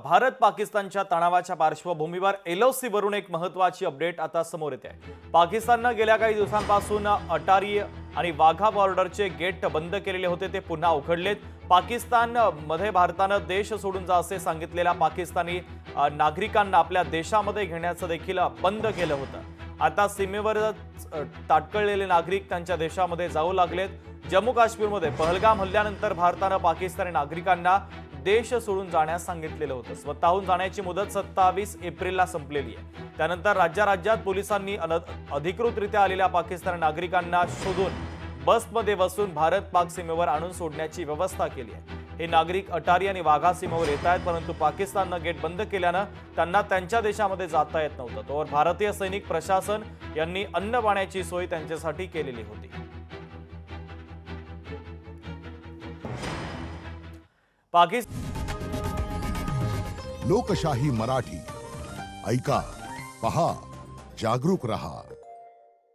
भारत पाकिस्तानच्या तणावाच्या पार्श्वभूमीवर LOC वरून एक महत्त्वाची अपडेट आता समोर येते आहे। पाकिस्ताननं गेल्या काही दिवसांपासून अटारी आणि वाघा बॉर्डरचे गेट बंद केलेले होते, ते पुन्हा उघडलेत। पाकिस्तान मध्ये भारतानं देश सोडून जा असे सांगितलेल्या पाकिस्तानी नागरिकांना आपल्या देशामध्ये घेण्याचं देखील बंद केलं होतं। आता सीमेवर ताटकळलेले नागरिक त्यांच्या देशामध्ये जाऊ लागलेत। जम्मू काश्मीरमध्ये पहलगाम हल्ल्यानंतर भारतानं पाकिस्तानी नागरिकांना देश सोडून जाण्यास सांगितलेलं होतं। स्वतःहून जाण्याची मुदत 27 एप्रिलला संपलेली आहे। त्यानंतर राज्यात पोलिसांनी अधिकृतरित्या आलेल्या पाकिस्तानी नागरिकांना शोधून बसमध्ये बसून भारत पाक सीमेवर आणून सोडण्याची व्यवस्था केली आहे। हे नागरिक अटारी आणि वाघा सीमेवर येत आहेत, परंतु पाकिस्ताननं गेट बंद केल्यानं त्यांना त्यांच्या देशामध्ये जाता येत नव्हतं। तोवर भारतीय सैनिक प्रशासन यांनी अन्न पाण्याची सोय त्यांच्यासाठी केलेली होती। लोकशाही मराठी ऐका, पहा, जागरूक रहा।